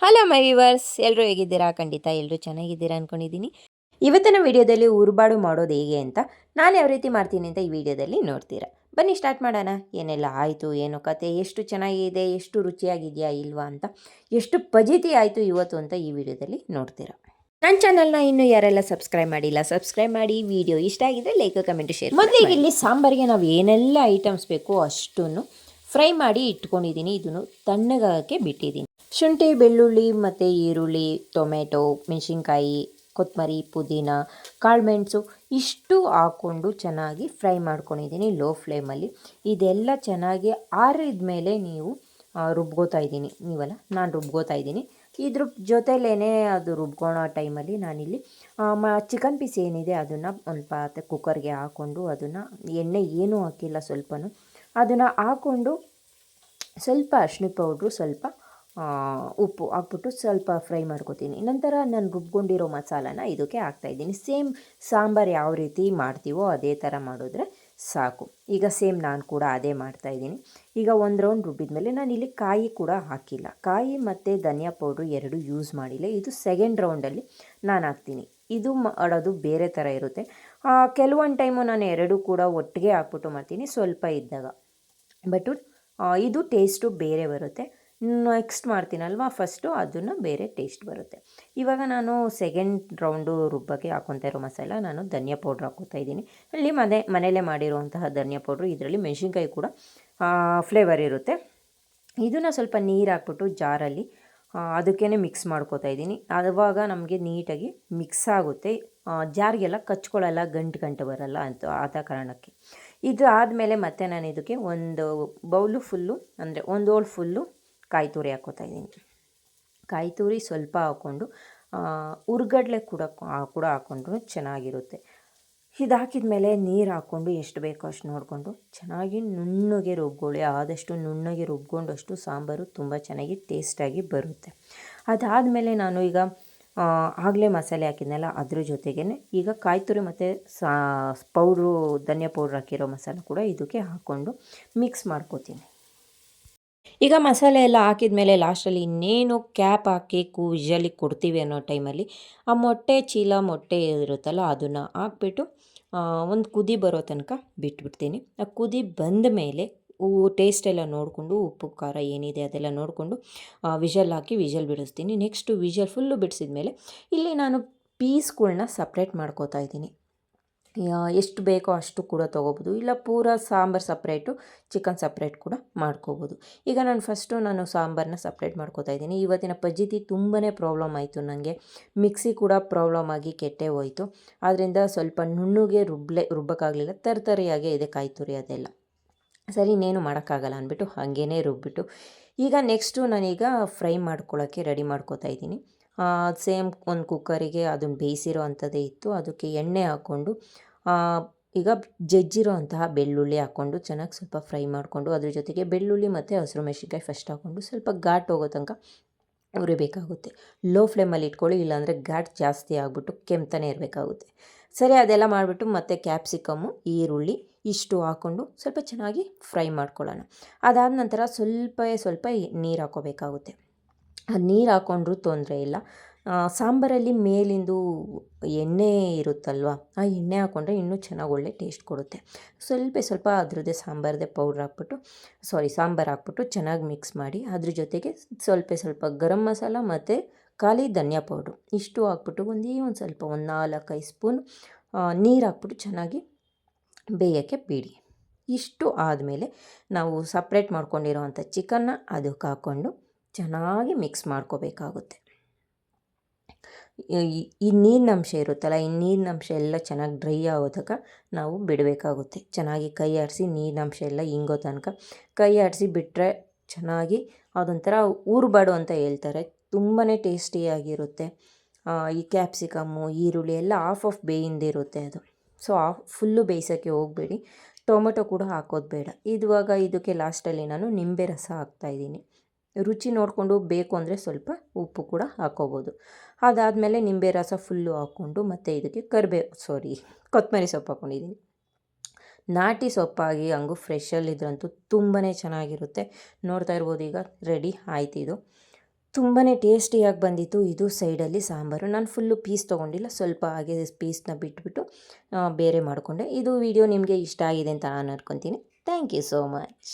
Hello my viewers, ಎಲ್ಲರೂ ಹೇಗಿದ್ದೀರಾ? ಖಂಡಿತ ಎಲ್ಲರೂ ಚೆನ್ನಾಗಿದ್ದೀರಾ ಅಂದ್ಕೊಂಡಿದ್ದೀನಿ. ಇವತ್ತಿನ ವಿಡಿಯೋದಲ್ಲಿ ಉರುಬಾಡು ಮಾಡೋದು ಹೇಗೆ ಅಂತ ನಾನು ಯಾವ ರೀತಿ ಮಾಡ್ತೀನಿ ಅಂತ ಈ ವಿಡಿಯೋದಲ್ಲಿ ನೋಡ್ತೀರಾ. ಬನ್ನಿ ಸ್ಟಾರ್ಟ್ ಮಾಡೋಣ. ಏನೆಲ್ಲ ಆಯಿತು, ಏನು ಕತೆ, ಎಷ್ಟು ಚೆನ್ನಾಗಿದೆ, ಎಷ್ಟು ರುಚಿಯಾಗಿದೆಯಾ ಇಲ್ವಾ ಅಂತ, ಎಷ್ಟು ಫಜೀತಿ ಆಯಿತು ಇವತ್ತು ಅಂತ ಈ ವಿಡಿಯೋದಲ್ಲಿ ನೋಡ್ತೀರಾ. ನನ್ನ ಚಾನಲ್ನ ಇನ್ನೂ ಯಾರೆಲ್ಲ ಸಬ್ಸ್ಕ್ರೈಬ್ ಮಾಡಿಲ್ಲ ಸಬ್ಸ್ಕ್ರೈಬ್ ಮಾಡಿ. ವಿಡಿಯೋ ಇಷ್ಟ ಆಗಿದ್ರೆ ಲೈಕ್ ಕಮೆಂಟ್ ಶೇರ್. ಮೊದಲಿಗೆ ಇಲ್ಲಿ ಸಾಂಬಾರಿಗೆ ನಾವು ಏನೆಲ್ಲ ಐಟಮ್ಸ್ ಬೇಕು ಅಷ್ಟನ್ನು ಫ್ರೈ ಮಾಡಿ ಇಟ್ಕೊಂಡಿದ್ದೀನಿ. ಇದನ್ನು ತಣ್ಣಗಾಗಕ್ಕೆ ಬಿಟ್ಟಿದ್ದೀನಿ. ಶುಂಠಿ, ಬೆಳ್ಳುಳ್ಳಿ ಮತ್ತು ಈರುಳ್ಳಿ, ಟೊಮೆಟೊ, ಮೆಣಸಿನ್ಕಾಯಿ, ಕೊತ್ತಂಬರಿ, ಪುದೀನ, ಕಾಳುಮೆಣಸು ಇಷ್ಟು ಹಾಕ್ಕೊಂಡು ಚೆನ್ನಾಗಿ ಫ್ರೈ ಮಾಡ್ಕೊಂಡಿದ್ದೀನಿ ಲೋ ಫ್ಲೇಮಲ್ಲಿ. ಇದೆಲ್ಲ ಚೆನ್ನಾಗಿ ಆರಿದ ಮೇಲೆ ನೀವು ರುಬ್ಕೋತಾ ಇದ್ದೀನಿ. ನಾನು ರುಬ್ಕೋತಾ ಇದ್ದೀನಿ. ಇದ್ರ ಜೊತೆಲೇ ಅದು ರುಬ್ಕೊಳೋ ಟೈಮಲ್ಲಿ ನಾನಿಲ್ಲಿ ಚಿಕನ್ ಪೀಸ್ ಏನಿದೆ ಅದನ್ನು ಒಂದು ಪಾತ್ರೆ ಕುಕ್ಕರ್ಗೆ ಹಾಕ್ಕೊಂಡು ಅದನ್ನು ಎಣ್ಣೆ ಏನೂ ಹಾಕಿಲ್ಲ, ಸ್ವಲ್ಪನೂ ಅದನ್ನು ಹಾಕ್ಕೊಂಡು ಸ್ವಲ್ಪ ಅರಿಶಿನ ಪೌಡ್ರು, ಸ್ವಲ್ಪ ಉಪ್ಪು ಹಾಕ್ಬಿಟ್ಟು ಸ್ವಲ್ಪ ಫ್ರೈ ಮಾಡ್ಕೊತೀನಿ. ನಂತರ ನಾನು ರುಬ್ಕೊಂಡಿರೋ ಮಸಾಲಾನ ಇದಕ್ಕೆ ಹಾಕ್ತಾಯಿದ್ದೀನಿ. ಸೇಮ್ ಸಾಂಬಾರು ಯಾವ ರೀತಿ ಮಾಡ್ತೀವೋ ಅದೇ ಥರ ಮಾಡಿದ್ರೆ ಸಾಕು. ಈಗ ಸೇಮ್ ನಾನು ಕೂಡ ಅದೇ ಮಾಡ್ತಾಯಿದ್ದೀನಿ. ಈಗ ಒಂದು ರೌಂಡ್ ರುಬ್ಬಿದ ಮೇಲೆ ನಾನು ಇಲ್ಲಿ ಕಾಯಿ ಕೂಡ ಹಾಕಿಲ್ಲ. ಕಾಯಿ ಮತ್ತು ಧನಿಯಾ ಪೌಡ್ರು ಎರಡೂ ಯೂಸ್ ಮಾಡಿಲ್ಲ. ಇದು ಸೆಕೆಂಡ್ ರೌಂಡಲ್ಲಿ ನಾನು ಹಾಕ್ತೀನಿ. ಇದು ಮಾಡೋದು ಬೇರೆ ಥರ ಇರುತ್ತೆ. ಕೆಲವೊಂದು ಟೈಮು ನಾನು ಎರಡೂ ಕೂಡ ಒಟ್ಟಿಗೆ ಹಾಕ್ಬಿಟ್ಟು ಮಾಡ್ತೀನಿ ಸ್ವಲ್ಪ ಇದ್ದಾಗ. ಬಟ್ ಇದು ಟೇಸ್ಟು ಬೇರೆ ಬರುತ್ತೆ. ನೆಕ್ಸ್ಟ್ ಮಾಡ್ತೀನಲ್ವ ಫಸ್ಟು, ಅದನ್ನು ಬೇರೆ ಟೇಸ್ಟ್ ಬರುತ್ತೆ. ಇವಾಗ ನಾನು ಸೆಕೆಂಡ್ ರೌಂಡು ರುಬ್ಬಕ್ಕೆ ಹಾಕ್ಕೊತಾ ಇರೋ ಮಸಾಲ, ನಾನು ಧನಿಯಾ ಪೌಡ್ರ್ ಹಾಕ್ಕೊತಾ ಇದ್ದೀನಿ. ಇಲ್ಲಿ ಮನೆಯಲ್ಲೇ ಮಾಡಿರುವಂತಹ ಧನಿಯಾ ಪೌಡ್ರು. ಇದರಲ್ಲಿ ಮೆಣಸಿನ್ಕಾಯಿ ಕೂಡ ಫ್ಲೇವರ್ ಇರುತ್ತೆ. ಇದನ್ನು ಸ್ವಲ್ಪ ನೀರು ಹಾಕ್ಬಿಟ್ಟು ಜಾರಲ್ಲಿ ಅದಕ್ಕೇ ಮಿಕ್ಸ್ ಮಾಡ್ಕೋತಾ ಇದ್ದೀನಿ. ಆವಾಗ ನಮಗೆ ನೀಟಾಗಿ ಮಿಕ್ಸ್ ಆಗುತ್ತೆ. ಜಾರಿಗೆಲ್ಲ ಕಚ್ಕೊಳ್ಳಲ್ಲ, ಗಂಟು ಬರಲ್ಲ ಅಂತ ಆದ ಕಾರಣಕ್ಕೆ. ಇದು ಆದಮೇಲೆ ಮತ್ತೆ ನಾನು ಇದಕ್ಕೆ ಒಂದು ಬೌಲು ಫುಲ್ಲು, ಅಂದರೆ ಒಂದು ಓಲ್ ಫುಲ್ಲು ಕಾಯಿ ತುರಿ ಹಾಕ್ಕೋತಾ ಇದ್ದೀನಿ. ಕಾಯಿ ತುರಿ ಸ್ವಲ್ಪ ಹಾಕ್ಕೊಂಡು ಹುರ್ಗಡ್ಲೆ ಕೂಡ ಹಾಕ್ಕೊಂಡ್ರು ಚೆನ್ನಾಗಿರುತ್ತೆ. ಇದು ಹಾಕಿದ ಮೇಲೆ ನೀರು ಹಾಕ್ಕೊಂಡು ಎಷ್ಟು ಬೇಕೋ ಅಷ್ಟು ನೋಡಿಕೊಂಡು ಚೆನ್ನಾಗಿ ನುಣ್ಣಗೆ ರುಬ್ಕೊಳ್ಳಿ. ಆದಷ್ಟು ನುಣ್ಣಗೆ ರುಬ್ಕೊಂಡಷ್ಟು ಸಾಂಬಾರು ತುಂಬ ಚೆನ್ನಾಗಿ ಟೇಸ್ಟಾಗಿ ಬರುತ್ತೆ. ಅದಾದಮೇಲೆ ನಾನು ಈಗ ಆಗಲೇ ಮಸಾಲೆ ಹಾಕಿದ್ನಲ್ಲ ಅದ್ರ ಜೊತೆಗೇ ಈಗ ಕಾಯಿ ತುರಿ ಮತ್ತು ಪೌಡ್ರು, ಧನಿಯಾ ಪೌಡ್ರ್ ಹಾಕಿರೋ ಮಸಾಲೆ ಕೂಡ ಇದಕ್ಕೆ ಹಾಕ್ಕೊಂಡು ಮಿಕ್ಸ್ ಮಾಡ್ಕೋತೀನಿ. ಈಗ ಮಸಾಲೆ ಎಲ್ಲ ಹಾಕಿದ ಮೇಲೆ ಲಾಸ್ಟಲ್ಲಿ ಇನ್ನೇನು ಕ್ಯಾಪ್ ಹಾಕಿ ವಿಷಲಿಗೆ ಕೊಡ್ತೀವಿ ಅನ್ನೋ ಟೈಮಲ್ಲಿ ಆ ಮೊಟ್ಟೆ ಇರುತ್ತಲ್ಲ ಅದನ್ನು ಹಾಕ್ಬಿಟ್ಟು ಒಂದು ಕುದಿ ಬರೋ ತನಕ ಬಿಟ್ಬಿಡ್ತೀನಿ. ಆ ಕುದಿ ಬಂದ ಮೇಲೆ ಟೇಸ್ಟ್ ಎಲ್ಲ ನೋಡಿಕೊಂಡು ಉಪ್ಪು ಖಾರ ಏನಿದೆ ಅದೆಲ್ಲ ನೋಡಿಕೊಂಡು ವಿಷಲ್ ಹಾಕಿ ವಿಷಲ್ ಬಿಡಿಸ್ತೀನಿ. ನೆಕ್ಸ್ಟು ವಿಷಲ್ ಫುಲ್ಲು ಬಿಡಿಸಿದ ಮೇಲೆ ಇಲ್ಲಿ ನಾನು ಪೀಸ್ಗಳ್ನ ಸಪ್ರೇಟ್ ಮಾಡ್ಕೋತಾ ಇದ್ದೀನಿ. ಎಷ್ಟು ಬೇಕೋ ಅಷ್ಟು ಕೂಡ ತೊಗೋಬೋದು, ಇಲ್ಲ ಪೂರ ಸಾಂಬಾರು ಸಪ್ರೇಟು, ಚಿಕನ್ ಸಪ್ರೇಟ್ ಕೂಡ ಮಾಡ್ಕೋಬೋದು. ಈಗ ನಾನು ಸಾಂಬಾರನ್ನ ಸಪ್ರೇಟ್ ಮಾಡ್ಕೋತಾ ಇದ್ದೀನಿ. ಇವತ್ತಿನ ಪದ್ಧತಿ ತುಂಬಾ ಪ್ರಾಬ್ಲಮ್ ಆಯಿತು ನನಗೆ. ಮಿಕ್ಸಿ ಕೂಡ ಪ್ರಾಬ್ಲಮ್ ಆಗಿ ಕೆಟ್ಟೇ ಹೋಯಿತು. ಆದ್ದರಿಂದ ಸ್ವಲ್ಪ ನುಣ್ಣಗೆ ರುಬ್ಬಕ್ಕಾಗಲಿಲ್ಲ, ತರಿಯಾಗೇ ಇದೆ ಕಾಯಿ ತುರಿ ಅದೆಲ್ಲ. ಸರಿ, ಇನ್ನೇನು ಮಾಡೋಕ್ಕಾಗಲ್ಲ ಅಂದ್ಬಿಟ್ಟು ಹಾಗೇ ರುಬ್ಬಿಟ್ಟು ಈಗ ನೆಕ್ಸ್ಟು ನಾನೀಗ ಫ್ರೈ ಮಾಡ್ಕೊಳ್ಳೋಕ್ಕೆ ರೆಡಿ ಮಾಡ್ಕೋತಾ ಇದ್ದೀನಿ. ಸೇಮ್ ಒಂದು ಕುಕ್ಕರಿಗೆ ಅದನ್ನು ಬೇಯಿಸಿರೋ ಅಂಥದ್ದೇ ಇತ್ತು. ಅದಕ್ಕೆ ಎಣ್ಣೆ ಹಾಕ್ಕೊಂಡು ಈಗ ಜಜ್ಜಿರೋ ಅಂತಹ ಬೆಳ್ಳುಳ್ಳಿ ಹಾಕ್ಕೊಂಡು ಚೆನ್ನಾಗಿ ಸ್ವಲ್ಪ ಫ್ರೈ ಮಾಡಿಕೊಂಡು ಅದ್ರ ಜೊತೆಗೆ ಬೆಳ್ಳುಳ್ಳಿ ಮತ್ತು ಹಸಿರು ಮೆಣಸಿನ್ಕಾಯಿ ಫಸ್ಟ್ ಹಾಕ್ಕೊಂಡು ಸ್ವಲ್ಪ ಘಾಟ್ ಹೋಗೋ ತನಕ ಉರಿಬೇಕಾಗುತ್ತೆ. ಲೋ ಫ್ಲೇಮಲ್ಲಿ ಇಟ್ಕೊಳ್ಳಿ, ಇಲ್ಲಾಂದರೆ ಘಾಟ್ ಜಾಸ್ತಿ ಆಗಿಬಿಟ್ಟು ಕೆಮ್ತಾನೆ ಇರಬೇಕಾಗುತ್ತೆ. ಸರಿ, ಅದೆಲ್ಲ ಮಾಡಿಬಿಟ್ಟು ಮತ್ತು ಕ್ಯಾಪ್ಸಿಕಮ್ಮು, ಈರುಳ್ಳಿ ಇಷ್ಟು ಹಾಕ್ಕೊಂಡು ಸ್ವಲ್ಪ ಚೆನ್ನಾಗಿ ಫ್ರೈ ಮಾಡ್ಕೊಳ್ಳೋಣ. ಅದಾದ ನಂತರ ಸ್ವಲ್ಪ ನೀರು ಹಾಕ್ಕೋಬೇಕಾಗುತ್ತೆ. ಆ ನೀರು ಹಾಕ್ಕೊಂಡ್ರೂ ತೊಂದರೆ ಇಲ್ಲ. ಸಾಂಬಾರಲ್ಲಿ ಮೇಲಿಂದು ಎಣ್ಣೆ ಇರುತ್ತಲ್ವ, ಆ ಎಣ್ಣೆ ಹಾಕ್ಕೊಂಡ್ರೆ ಇನ್ನೂ ಚೆನ್ನಾಗಿ ಒಳ್ಳೆ ಟೇಸ್ಟ್ ಕೊಡುತ್ತೆ. ಸ್ವಲ್ಪ ಅದರದ್ದೇ ಸಾಂಬಾರದೇ ಪೌಡ್ರ್ ಹಾಕ್ಬಿಟ್ಟು ಸಾಂಬಾರು ಹಾಕ್ಬಿಟ್ಟು ಚೆನ್ನಾಗಿ ಮಿಕ್ಸ್ ಮಾಡಿ ಅದ್ರ ಜೊತೆಗೆ ಸ್ವಲ್ಪ ಗರಂ ಮಸಾಲ ಮತ್ತು ಖಾಲಿ ಧನಿಯಾ ಪೌಡ್ರು ಇಷ್ಟು ಹಾಕ್ಬಿಟ್ಟು ಒಂದು 4-5 ಸ್ಪೂನ್ ನೀರು ಹಾಕ್ಬಿಟ್ಟು ಚೆನ್ನಾಗಿ ಬೇಯೋಕ್ಕೆ ಬಿಡಿ. ಇಷ್ಟು ಆದಮೇಲೆ ನಾವು ಸಪ್ರೇಟ್ ಮಾಡ್ಕೊಂಡಿರೋವಂಥ ಚಿಕನ್ನ ಅದಕ್ಕೆ ಹಾಕ್ಕೊಂಡು ಚೆನ್ನಾಗಿ ಮಿಕ್ಸ್ ಮಾಡ್ಕೋಬೇಕಾಗುತ್ತೆ. ಈ ನೀರಿನಂಶ ಇರುತ್ತಲ್ಲ, ಈ ನೀರಿನಂಶ ಎಲ್ಲ ಚೆನ್ನಾಗಿ ಡ್ರೈ ಆಗೋತನಕ ನಾವು ಬಿಡಬೇಕಾಗುತ್ತೆ. ಚೆನ್ನಾಗಿ ಕೈ ಆಡಿಸಿ ನೀರಿನಂಶ ಎಲ್ಲ ಇಂಗೋ ತನಕ ಕೈ ಆಡಿಸಿ ಬಿಟ್ಟರೆ ಚೆನ್ನಾಗಿ ಅದೊಂಥರ ಊರುಬಾಡು ಅಂತ ಹೇಳ್ತಾರೆ, ತುಂಬಾ ಟೇಸ್ಟಿಯಾಗಿರುತ್ತೆ. ಈ ಕ್ಯಾಪ್ಸಿಕಮ್ಮು, ಈರುಳ್ಳಿ ಎಲ್ಲ ಆಫ್ ಬೇಯಿಂದಿರುತ್ತೆ ಅದು. ಸೊ ಫುಲ್ಲು ಬೇಯಿಸೋಕ್ಕೆ ಹೋಗಬೇಡಿ. ಟೊಮೆಟೊ ಕೂಡ ಹಾಕೋದು ಬೇಡ. ಇವಾಗ ಇದಕ್ಕೆ ಲಾಸ್ಟಲ್ಲಿ ನಾನು ನಿಂಬೆ ರಸ ಹಾಕ್ತಾಯಿದ್ದೀನಿ. ರುಚಿ ನೋಡಿಕೊಂಡು ಬೇಕು ಅಂದರೆ ಸ್ವಲ್ಪ ಉಪ್ಪು ಕೂಡ ಹಾಕ್ಕೋಬೋದು. ಅದಾದಮೇಲೆ ನಿಂಬೆ ರಸ ಫುಲ್ಲು ಹಾಕ್ಕೊಂಡು ಮತ್ತು ಇದಕ್ಕೆ ಕೊತ್ತಂಬರಿ ಸೊಪ್ಪು ಹಾಕ್ಕೊಂಡಿದ್ದೀನಿ. ನಾಟಿ ಸೊಪ್ಪಾಗಿ ಹಂಗೂ ಫ್ರೆಶಲ್ಲಿದ್ರಂತೂ ತುಂಬಾ ಚೆನ್ನಾಗಿರುತ್ತೆ. ನೋಡ್ತಾ ಇರ್ಬೋದು, ಈಗ ರೆಡಿ ಆಯ್ತು. ಇದು ತುಂಬಾ ಟೇಸ್ಟಿಯಾಗಿ ಬಂದಿತ್ತು. ಇದು ಸೈಡಲ್ಲಿ ಸಾಂಬಾರು. ನಾನು ಫುಲ್ಲು ಪೀಸ್ ತೊಗೊಂಡಿಲ್ಲ, ಸ್ವಲ್ಪ ಹಾಗೆ ಪೀಸ್ನ ಬಿಟ್ಬಿಟ್ಟು ಬೇರೆ ಮಾಡಿಕೊಂಡೆ. ಇದು ವಿಡಿಯೋ ನಿಮಗೆ ಇಷ್ಟ ಆಗಿದೆ ಅಂತ ನಾನು ಅನ್ಕೊತೀನಿ. Thank you so much.